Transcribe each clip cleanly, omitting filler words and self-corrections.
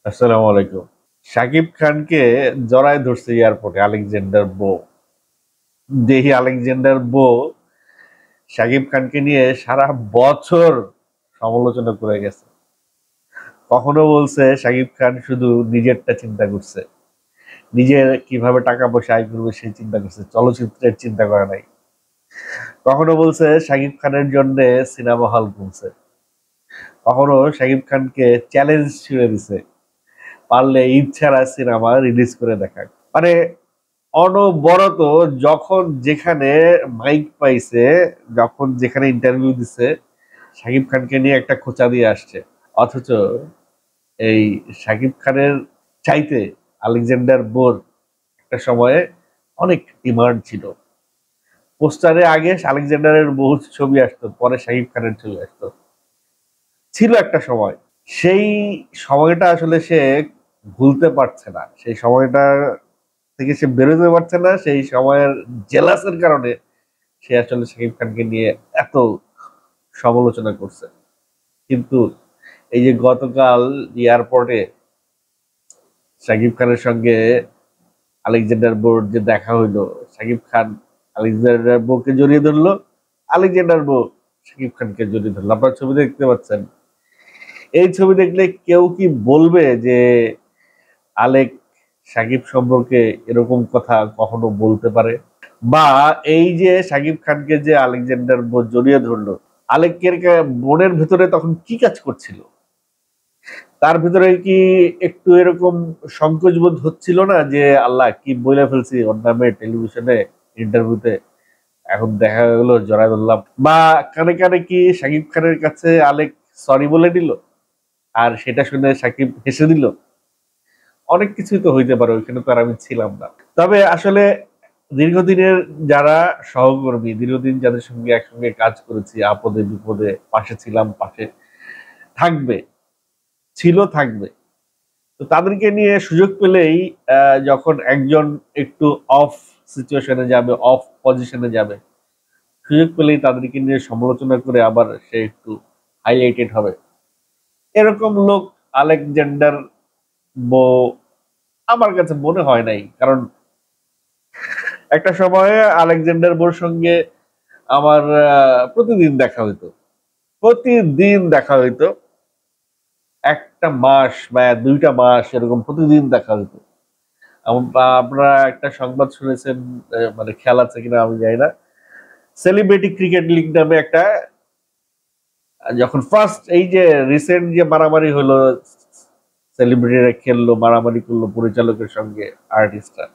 আসসালামু আলাইকুম। শাকিব খানকে জড়ায় ধরছে এয়ারপোর্টে আলেকজান্ডার বো। দেহি আলেকজান্ডার বো শাকিব খানকে নিয়ে সারা বছর সমালোচনা করে গেছে। কখনো বলছে শাকিব খান শুধু নিজেরটা চিন্তা করছে, নিজের কিভাবে টাকা পয়সা আয় করবে সেই চিন্তা করছে, চলচ্চিত্রের চিন্তা করে নাই। কখনো বলছে শাকিব খানের জন্য সিনেমা হল খুলছে, কখনো শাকিব খানকে চ্যালেঞ্জ ছুড়ে দিছে, পারলে ঈদ ছাড়া সিনেমা রিলিজ করে দেখাক। মানে অনবরত যখন যেখানে মাইক পাইছে, যখন যেখানে ইন্টারভিউ দিছে, শাকিব খানকে নিয়ে একটা খোঁচা দিয়ে আসছে। অথচ এই শাকিব খানের চাইতে আলেকজান্ডার বোর একটা সময়ে অনেক ডিমান্ড ছিল। পোস্টারে আগে আলেকজান্ডারের বহু ছবি আসতো, পরে শাকিব খানের ছবি আসতো। ছিল একটা সময়, সেই সময়টা আসলে সে ভুলতে পারছে না। সেই সময়টা থেকে সে বেরোতে পারছে না। সেই সময়ের জেলাসের কারণে সে আসলে শাকিব খানকে নিয়ে এত সমালোচনা করছে। কিন্তু এই যে গতকাল এয়ারপোর্টে শাকিব খানের সঙ্গে আলেকজান্ডার বোর যে দেখা হইলো, শাকিব খান আলেকজান্ডার বোকে জড়িয়ে ধরলো, আলেকজান্ডার বো শাকিব খানকে জড়িয়ে ধরলো। আপনারা ছবি দেখতে পাচ্ছেন। এই ছবি দেখলে কেউ কি বলবে যে আলেক সাকিব সম্পর্কে এরকম কথা কখনো বলতে পারে? বা এই যে সাকিব খানকে যে আলেকজান্ডার জড়িয়ে ধরলো, আলেকের মনের ভেতরে তখন কি কাজ করছিল? তার ভিতরে কি একটু এরকম সংকোচ বোধ হচ্ছিল না যে আল্লাহ কি বলে ফেলছি ওর নামে টেলিভিশনে ইন্টারভিউতে, এখন দেখা গেলো জড়াই ধরলাম? বা কানে কানে কি সাকিব খানের কাছে আলেক সরি বলে দিল, আর সেটা শুনে সাকিব হেসে দিল? অনেক কিছুই তো হইতে পারে, ওইখানে তো আর আমি ছিলাম না। তবে আসলে দীর্ঘদিনের যারা সহকর্মী, দীর্ঘদিন যাদের সঙ্গে একসঙ্গে কাজ করেছি, আপদে বিপদে পাশে ছিলাম, পাশে থাকবে, ছিল, থাকবে, তো তাদেরকে নিয়ে সুযোগ পেলেই যখন একজন একটু অফ সিচুয়েশনে যাবে, অফ পজিশনে যাবে, সুযোগ পেলেই তাদেরকে নিয়ে সমালোচনা করে আবার সে একটু হাইলাইটেড হবে। এরকম লোক আলেকজান্ডার বো আমার কাছে মনে হয় নাই। কারণ একটা সময়ে আলেকজান্ডার বোর সঙ্গে আমার প্রতিদিন দেখা হইতো, প্রতিদিন দেখা হইতো। একটা মাস বা ২টা মাস এরকম প্রতিদিন দেখা হইতো। আপনারা একটা সংবাদ শুনেছেন, মানে খেয়াল আছে কিনা আমি জানি না। সেলিব্রিটি ক্রিকেট লিগ নামে একটা, যখন ফার্স্ট এই যে রিসেন্ট যে মারামারি হলো, সেলিব্রিটিরা খেললো, মারামারি করলো পরিচালকের সঙ্গে আর্টিস্টরা,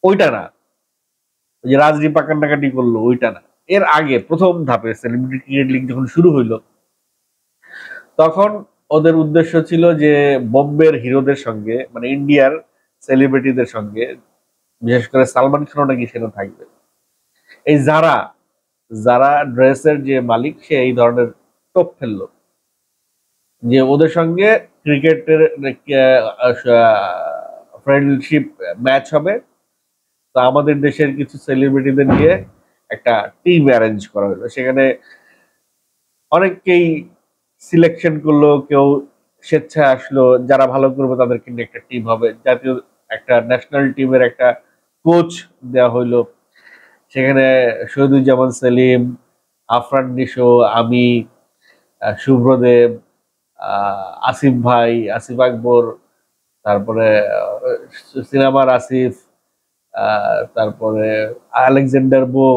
ওইটা না। ওই যে রাজদীপ কান্নাকাটি করলো, ওইটা না। এর আগে প্রথম ধাপে সেলিব্রিটি ক্রিকেট লিগ যখন শুরু হইলো, তখন ওদের উদ্দেশ্য ছিল যে বোম্বের হিরোদের সঙ্গে, মানে ইন্ডিয়ার সেলিব্রিটিদের সঙ্গে, বিশেষ করে সালমান খানও নাকি সেটা থাকবে। এই যারা যারা ড্রেসের যে মালিক, সে এই ধরনের টোপ ফেললো যে ওদের সঙ্গে ক্রিকেটের ফ্রেন্ডশিপ ম্যাচ হবে। তো আমাদের দেশের কিছু সেলিব্রিটিদের নিয়ে একটা টিম অ্যারেঞ্জ করা হলো। সেখানে অনেককেই সিলেকশন করলো, কেউ স্বেচ্ছায় আসলো, যারা ভালো করবে তাদেরকে নিয়ে একটা টিম হবে, জাতীয় একটা ন্যাশনাল টিমের একটা কোচ দেওয়া হইলো। সেখানে শহীদুজ্জামান সেলিম, আফরান নিশো, আমি, শুভ্রদেব, আসিফ ভাই, আসিফ আকবর, তারপরে সিনেমার আসিফ, তারপরে আলেকজান্ডার বো,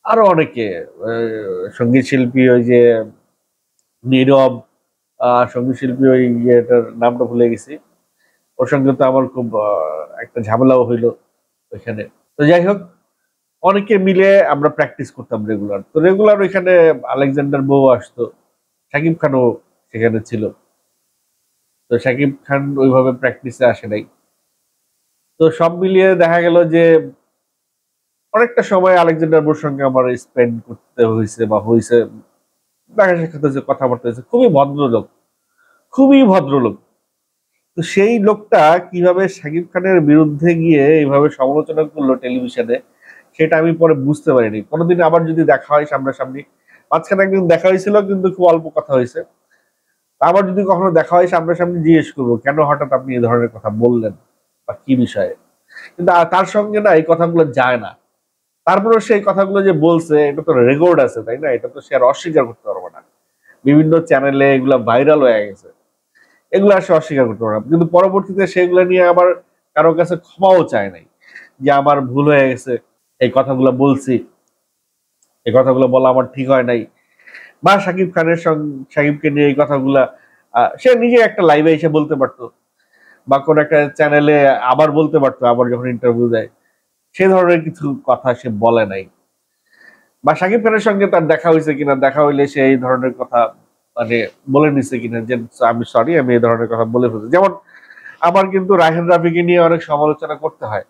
আরো অনেকে, সঙ্গীত শিল্পী ওই যে নীরব, সঙ্গীত শিল্পী ওই ইয়েটার নামটা ভুলে গেছি। ওর সঙ্গে তো আমার খুব একটা ঝামেলাও হইলো ওইখানে। তো যাই হোক, অনেকে মিলে আমরা প্র্যাকটিস করতাম রেগুলার। তো রেগুলার ওইখানে আলেকজান্ডার বউ আসতো, শাকিব খানও সেখানে ছিল। তো শাকিব খান ওইভাবে প্র্যাকটিসে আসে নাই। তো সব মিলিয়ে দেখা গেল যে অনেকটা সময় আলেকজান্ডার বউর সঙ্গে আমার স্পেন্ড করতে হয়েছে বা হয়েছে, দেখা সাক্ষাৎ হয়েছে, কথাবার্তা হয়েছে। খুবই ভদ্রলোক, খুবই ভদ্রলোক। তো সেই লোকটা কিভাবে শাকিব খানের বিরুদ্ধে গিয়ে এইভাবে সমালোচনা করলো টেলিভিশনে, সেটা আমি পরে বুঝতে পারিনি। কোনোদিন আবার যদি দেখা হয় সামনাসামনি, মাঝখানে একদিন দেখা হয়েছিল কিন্তু খুব অল্প কথা হয়েছে। আবার যদি কখনো দেখা হয় সামনাসামনি জিজ্ঞেস করবো কেন হঠাৎ আপনি এই ধরনের কথা বললেন বা কি বিষয়ে। কিন্তু তার সঙ্গে না এই কথাগুলো যায় না। তারপরে সেই কথাগুলো যে বলছে এটা তো রেকর্ড আছে, তাই না? এটা তো সে আর অস্বীকার করতে পারবে না। বিভিন্ন চ্যানেলে এগুলা ভাইরাল হয়ে গেছে, এগুলো সে অস্বীকার করতে পারবে না। কিন্তু পরবর্তীতে সেগুলো নিয়ে আবার কারো কাছে ক্ষমাও চায় নাই যে আমার ভুল হয়ে গেছে, এই কথাগুলো বলছি, এই কথাগুলো বলা আমার ঠিক হয় নাই। বা শাকিব খানের সঙ্গে শাকিবকে নিয়ে এই কথাগুলা সে নিজে একটা লাইভে এসে বলতে পারতো, বা কোন একটা চ্যানেলে আবার বলতে পারতো, আবার যখন ইন্টারভিউ দেয় সে ধরনের কিছু কথা সে বলে নাই। বা শাকিব খানের সঙ্গে তার দেখা হয়েছে কিনা, দেখা হইলে সে এই ধরনের কথা মানে বলে নিছে কিনা যে আমি সরি, আমি এই ধরনের কথা বলে ফেলছি। যেমন আমার কিন্তু রায়হান রাফিকে নিয়ে অনেক সমালোচনা করতে হয়,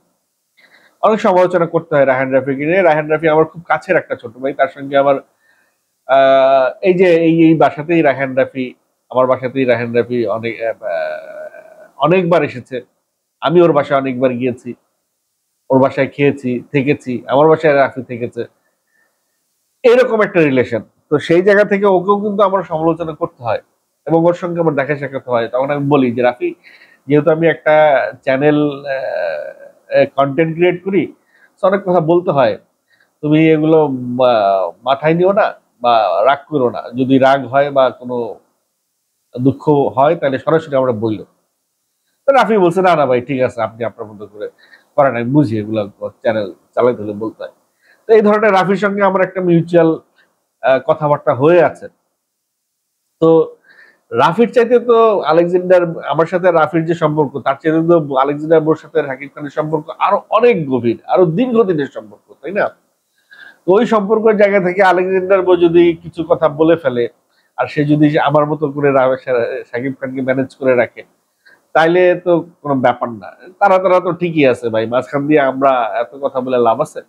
অনেক সমালোচনা করতে হয় রায়হান রাফিকে নিয়ে। রায়হান রাফি আমার খুব কাছের একটা ছোট ভাই, তার সঙ্গে আমার এই যে এই বাসাতেই রায়হান রাফি, আমার বাসাতেই রায়হান রাফি অনেকবার এসেছে। আমি ওর বাসায় অনেকবার গিয়েছি, ওর বাসায় খেয়েছি, থেকেছি, আমার বাসায় রাফি থেকেছে, এরকম একটা রিলেশন। তো সেই জায়গা থেকে ওকেও কিন্তু আমার সমালোচনা করতে হয় এবং ওর সঙ্গে আমার দেখা সাক্ষাৎ হয়। তখন আমি বলি যে রাফি, যেহেতু আমি একটা চ্যানেল কন্টেন্ট ক্রিয়েট করি, তো অনেক কথা বলতে হয়, তুমি এগুলো মাথায় নিও না বা রাগ করো না। যদি রাগ হয় বা কোনো দুঃখ হয় তাহলে সরাসরি আমরা বললো। তো রাফি বলছে না না ভাই ঠিক আছে, আপনি আপনার মতো করে করেন, আমি বুঝি এগুলো চ্যানেল চালাইতে হলে বলতে হয়। তো এই ধরনের রাফির সঙ্গে আমার একটা মিউচুয়াল কথাবার্তা হয়ে আছে। তো রাফির চাইতে তো আলেকজান্ডার, আমার সাথে রাফির যে সম্পর্ক তার চাইতে তো আলেকজান্ডার বোর সাথে শাকিব খানের সম্পর্ক আরো অনেক গভীর, আরো দীর্ঘদিনের সম্পর্ক, তাই না? তো ওই সম্পর্কের জায়গা থেকে আলেকজান্ডার বো যদি কিছু কথা বলে ফেলে, আর সে যদি আমার মতো করে শাকিব খানকে ম্যানেজ করে রাখে, তাইলে তো কোনো ব্যাপার না। তারা তারা তো ঠিকই আছে ভাই, মাঝখান দিয়ে আমরা এত কথা বলে লাভ আছে?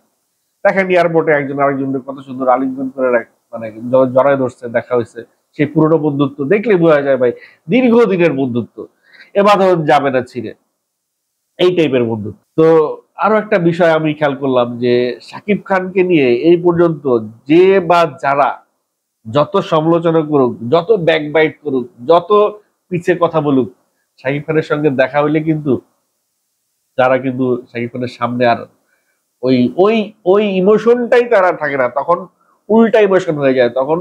দেখেন এয়ারপোর্টে একজন আরেকজনের কত সুন্দর আলিঙ্গন করে মানে জড়ায় ধরছে, দেখা হয়েছে, সেই পুরনো বন্ধুত্ব দেখলে বোঝা যায় ভাই দীর্ঘদিনের বন্ধুত্ব, এ বাঁধন যাবে না ছিঁড়ে, এই টাইপের বন্ধুত্ব। তো আরো একটা বিষয় আমি খেয়াল করলাম যে শাকিব খানকে নিয়ে এই পর্যন্ত যে বা যারা যত সমালোচনা করুক, যত ব্যাকবাইট করুক, যত পিছে কথা বলুক, শাকিব খানের সঙ্গে দেখা হইলে কিন্তু তারা কিন্তু শাকিব খানের সামনে আর ওই ওই ওই ইমোশনটাই তারা থাকে না, তখন উল্টা ইমোশন হয়ে যায়। তখন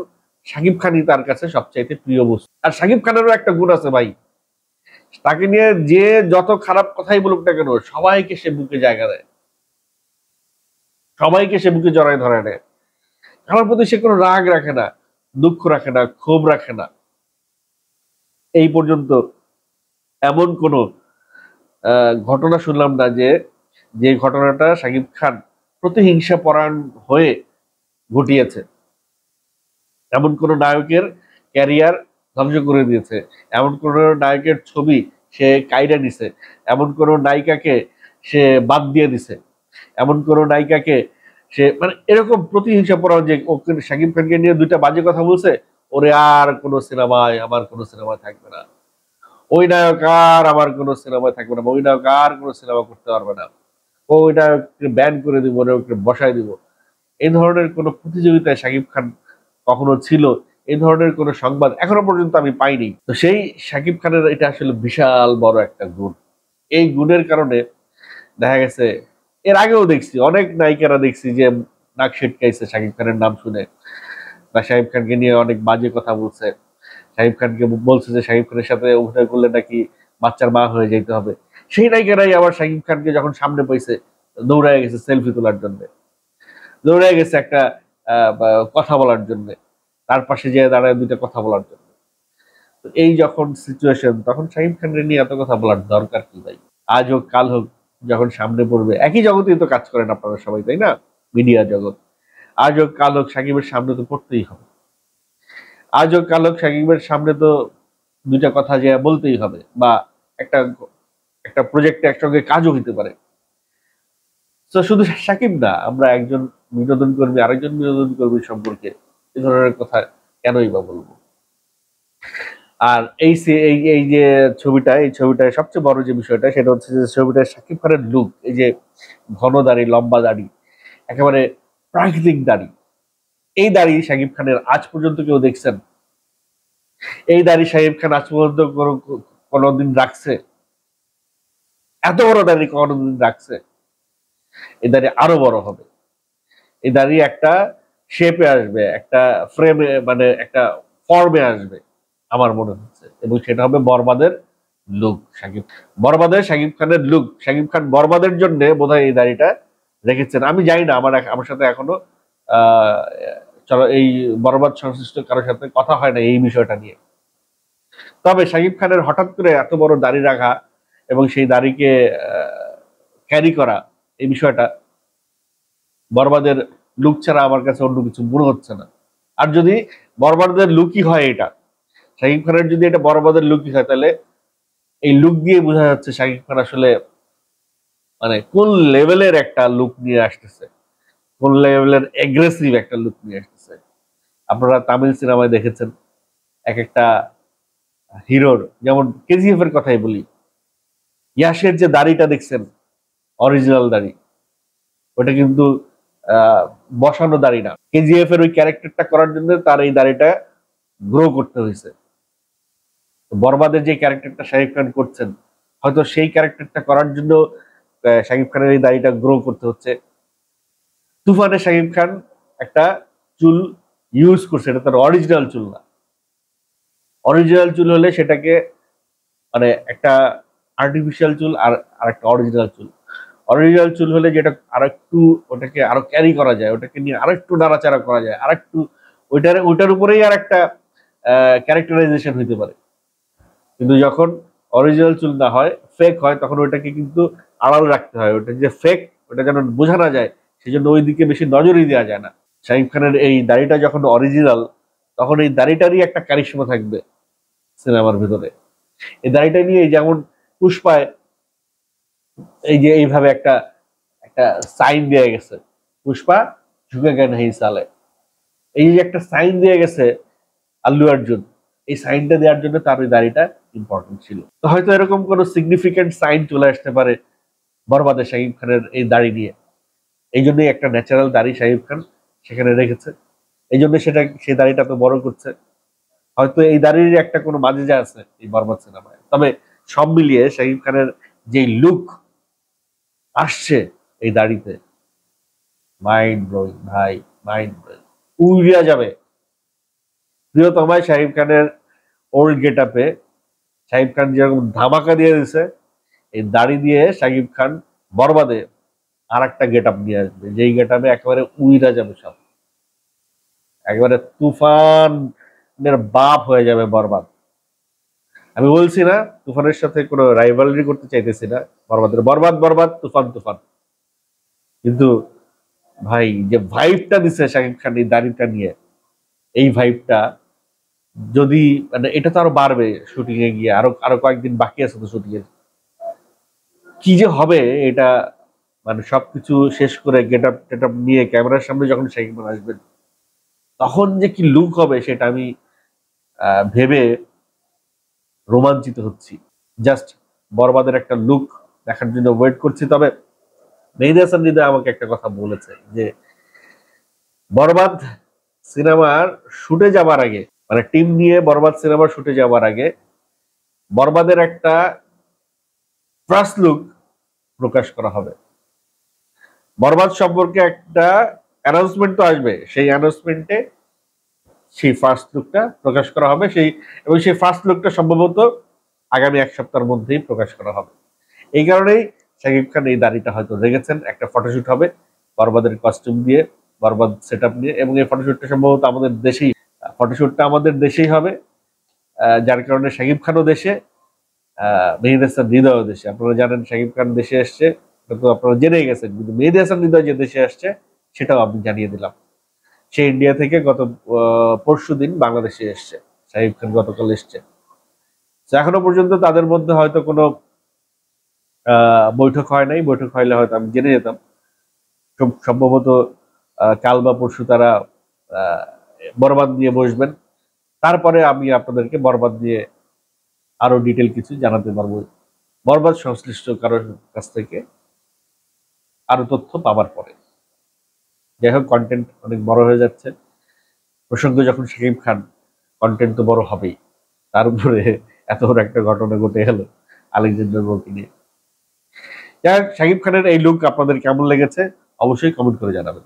শাকিব খানই তার কাছে সবচাইতে প্রিয় বস্তু। আর শাকিব খানেরও একটা গুণ আছে ভাই, তাকে নিয়ে যে যত খারাপ কথাই বলুক না কেন সবাইকে সে বুকে জায়গা দেয়, সবাইকে সে বুকে জড়ায় ধরে নেয়। আমার প্রতি সে কোনো রাগ রাখে না, দুঃখ রাখে না, ক্ষোভ রাখে না। এই পর্যন্ত এমন কোনো ঘটনা শুনলাম না যে যে ঘটনাটা শাকিব খান প্রতিহিংসা পরায়ণ হয়ে ঘটিয়েছে। এমন কোন নায়কের ক্যারিয়ার ধ্বংস করে দিয়েছে, এমন কোন নায়কের ছবি সে কাইরা নিছে, এমন কোন নায়িকাকে সে বাদ দিয়ে দিছে, এমন কোন নায়িকাকে সে মানে এরকম প্রতিহিংসা পরায়ণ যে ওকে শাকিব খানকে নিয়ে দুইটা বাজে কথা বলছে, ওরে আর কোন সিনেমায় আমার কোন সিনেমায় থাকবে না, ওই নায়ক আর আমার কোন সিনেমায় থাকবে না, ওই নায়ক আর কোন সিনেমা করতে পারবে না, ওই নায়ককে ব্যান করে দিব, ওকে বসায় দিব, এই ধরনের কোন প্রতিযোগিতায় শাকিব খান কখনো ছিল, এই ধরনের কোন সংবাদ এখনো পর্যন্ত আমি পাইনি। তো সেই শাকিব খানের এটা আসলে বিশাল বড় একটা গুণ। এই গুণের কারণে দেখা গেছে এর আগেও দেখছি অনেক নায়িকারা দেখছি যে নাক ছিটকাইছে শাকিব খানের নাম শুনে, বা শাকিব খানকে নিয়ে অনেক বাজে কথা বলছে, শাকিব খানকে বলছে যে শাকিব খানের সাথে অভিনয় করলে নাকি বাচ্চার মা হয়ে যেতে হবে। সেই নায়িকারাই আবার শাকিব খানকে যখন সামনে পাইছে দৌড়ায় গেছে সেলফি তোলার জন্য, দৌড়ায় গেছে একটা কথা বলার জন্য, তার পাশে যেয়ে দাঁড়ায় দুইটা কথা বলার জন্য। তো এই যখন সিচুয়েশন, তখন শাকিব খানের নিয়ে এত কথা বলার দরকার কি ভাই? আজ হোক কাল হোক যখন সামনে পড়বে, একই জগতেই তো কাজ করেন আপনারা সবাই, তাই না? মিডিয়া জগৎ। আজ হোক কাল হোক সাকিবের সামনে তো পড়তেই হবে, আজ হোক কাল হোক সাকিবের সামনে তো দুইটা কথা যে বলতেই হবে, বা একটা একটা প্রজেক্টে একসঙ্গে কাজও হইতে পারে। তো শুধু সাকিব না, আমরা একজন বিনোদন কর্মী আরেকজন বিনোদন কর্মী সম্পর্কে এ ধরনের কথা কেনই বা বলবো? আর এই যে ছবিটা, এই ছবিটায় সবচেয়ে বড় যে বিষয়টা সেটা হচ্ছে যে ছবিটায় শাকিব খানের লুক, এই যে ঘন দাড়ি, লম্বা দাড়ি, একেবারে প্রাকৃতিক দাড়ি, এই দাড়ি শাকিব খানের আজ পর্যন্ত কেউ দেখছেন? এই দাড়ি শাকিব খান আজ পর্যন্ত কোনোদিন রাখছে? এত বড় দাড়ি কোনোদিন রাখছে? এই দাড়ি আরো বড় হবে। এই দাড়ি একটা শেপে আসবে, একটা ফ্রেমে, মানে একটা ফর্মে আসবে আমার মনে হচ্ছে, এবং সেটা হবে বরবাদের লুক। শাকিব খানের লুক, শাকিব খান বরবাদের জন্য বোধহয় এই দাড়িটা রেখেছেন। আমি জানি না, আমার সাথে এখনো আহ চলো এই বরবাদ সংশ্লিষ্ট কারোর সাথে কথা হয় না এই বিষয়টা নিয়ে। তবে শাকিব খানের হঠাৎ করে এত বড় দাড়ি রাখা এবং সেই দাড়িকে ক্যারি করা, এই বিষয়টা বরবাদের লুক ছাড়া আমার কাছে অন্য কিছু মনে হচ্ছে না। আর যদি বরবাদের লুকই হয় এটা, শাকিব খানের যদি এটা বরবাদের লুকই হয়, তাহলে এই লুক দিয়ে বোঝা যাচ্ছে শাকিব খান আসলে মানে কোন লেভেলের একটা লুক নিয়ে আসতেছে, কোন লেভেলের এগ্রেসিভ একটা লুক নিয়ে আসতেছে। আপনারা তামিল সিনেমায় দেখেছেন এক একটা হিরোর, যেমন কেজিএফ এর কথাই বলি, ইয়াসের যে দাড়িটা দেখছেন, অরিজিনাল দাড়ি, ওটা কিন্তু বসানো দাড়ি না। কেজিএফ এর ওই ক্যারেক্টারটা করার জন্য তার এই দাড়িটা গ্রো করতে হয়েছে। বরবাদের যে ক্যারেক্টারটা শাকিব খান করছেন, হয়তো সেই ক্যারেক্টারটা করার জন্য শাকিব খানের এই দাড়িটা গ্রো করতে হচ্ছে। তুফানে শাকিব খান একটা চুল ইউজ করছে, এটা তার অরিজিনাল চুল না। অরিজিনাল চুল হলে সেটাকে মানে একটা আর্টিফিশিয়াল চুল আর একটা অরিজিনাল চুল। অরিজিনাল চুল হলে যেটা আরেকটু ওটাকে আরো ক্যারি করা যায়, ওটাকে নিয়ে আরেকটু নাড়াচাড়া করা যায়, আরেকটু ওইটার উপরেই আর একটা ক্যারেক্টারাইজেশন হইতে পারে। কিন্তু যখন অরিজিনাল চুল না হয়, ফেক হয়, তখন ওইটাকে কিন্তু আড়াল রাখতে হয়। ওটা যে ফেক, ওটা যেন বোঝা না যায়, সেজন্য ওই দিকে বেশি নজরই দেওয়া যায় না। শাহিদ খানের এই দাড়িটা যখন অরিজিনাল, তখন এই দাড়িটারই একটা কারিশমা থাকবে সিনেমার ভিতরে। এই দাড়িটা নিয়ে যেমন পুষ্পায় এই যে এইভাবে একটা একটা সাইন দিয়ে গেছে, পুষ্পা ঝুঁকে জ্ঞান হেই সালে, এই যে একটা সাইন দিয়ে গেছে আল্লু অর্জুন, এই সাইনটা দেওয়ার জন্য তার ওই দাড়িটা ইম্পর্টেন্ট ছিল। তো হয়তো এরকম কোন সিগনিফিকেন্ট সাইন চলে আসতে পারে বরবাদে শাকিব খানের এই দাড়ি নিয়ে। এই জন্যই একটা ন্যাচারাল দাড়ি শাকিব খান সেখানে রেখেছে, এই জন্য সেই দাড়িটা তো বড় করছে। হয়তো এই দাড়ির একটা কোনো মাজেজা আছে এই বরবাদ সিনেমায়। তবে সব মিলিয়ে শাকিব খানের যে লুক আসছে এই দাড়িতে, মাইন্ড ব্লোয়িং ভাই, মাইন্ড ব্লোয়িং, উড়িয়া যাবে। প্রিয়তমায় শাকিব খানের ওল্ড গেট আপে শাকিব খান যেরকম ধামাকা দিয়ে দিছে, এই দাড়ি দিয়ে শাকিব খান বরবাদে আর একটা গেট আপ নিয়ে আসবে, যেই গেট আপে একেবারে উইরা যাবে সব, একেবারে তুফানের বাপ হয়ে যাবে বরবাদ। আমি বলছি না তুফানের সাথে কোনো রাইভালরি করতে চাইতেছি না, বরবাদের বরবাদ বরবাদ, তুফান তুফান, কিন্তু ভাই যে ভাইবটা দিছে শাকিব খান এই দাড়িটা নিয়ে, এই ভাইবটা যদি মানে এটা তো আরো বাড়বে শুটিং এ গিয়ে, আরো আরো কয়েকদিন বাকি আছে তো শুটিং এর, কি যে হবে এটা, মানে সবকিছু শেষ করে গেট আপ টেট আপ নিয়ে ক্যামেরার সামনে যখন শাকিব খান আসবেন, তখন যে কি লুক হবে সেটা আমি ভেবে রোমাঞ্চিত হচ্ছি। জাস্ট বরবাদের একটা লুক দেখার জন্য ওয়েট করছি। তবে মেহেদী হাসান হৃদয় আমাকে একটা কথা বলেছে যে বরবাদ সিনেমার শুটে যাবার আগে, মানে টিম নিয়ে বরবাদ সিনেমার শুটে যাবার আগে বরবাদের একটা ফার্স্ট লুক প্রকাশ করা হবে। বরবাদ সম্পর্কে একটা অ্যানাউন্সমেন্ট তো আসবে, সেই অ্যানাউন্সমেন্টে সেই ফার্স্ট লুকটা প্রকাশ করা হবে, এবং সেই ফার্স্ট লুকটা সম্ভবত আগামী এক সপ্তাহের মধ্যেই প্রকাশ করা হবে। এই কারণেই শাকিব খান এই দাড়িটা হয়তো রেখেছেন। একটা ফটোশুট হবে বরবাদের কস্টিউম দিয়ে, বরবাদ সেট আপ নিয়ে, এবং এই ফটোশুটটা সম্ভবত আমাদের দেশেই হবে। যার কারণে শাকিব খানও দেশে, মেহেদী হাসান হৃদয় দেশে। আপনারা জানেন শাকিব খান দেশে আসছে, তো আপনারা জেনেই গেছেন, কিন্তু মেহেদী হাসান হৃদয় যে দেশে আসছে সেটাও আমি জানিয়ে দিলাম। সে ইন্ডিয়া থেকে গত পরশুদিন বাংলাদেশে এসছে, শাকিব খান গতকাল এসছে। এখনো পর্যন্ত তাদের মধ্যে হয়তো কোনো বৈঠক হয় নাই, বৈঠক হইলে হয়তো আমি জেনে যেতাম। সম্ভবত কাল বা পরশু তারা বরবাদ নিয়ে বসবেন, তারপরে আমি আপনাদেরকে বরবাদ নিয়ে আরো ডিটেল কিছু জানাতে পারবো, বরবাদ সংশ্লিষ্ট কারোর কাছ থেকে আরো তথ্য পাবার পরে। যাই হোক, কন্টেন্ট অনেক বড় হয়ে যাচ্ছে, প্রসঙ্গ যখন শাকিব খান, কন্টেন্ট তো বড় হবেই। তার উপরে এত বড় একটা ঘটনা ঘটে গেল আলেকজান্ডার বউকে নিয়ে। যাই হোক, শাকিব খানের এই লুক আপনাদের কেমন লেগেছে অবশ্যই কমেন্ট করে জানাবেন।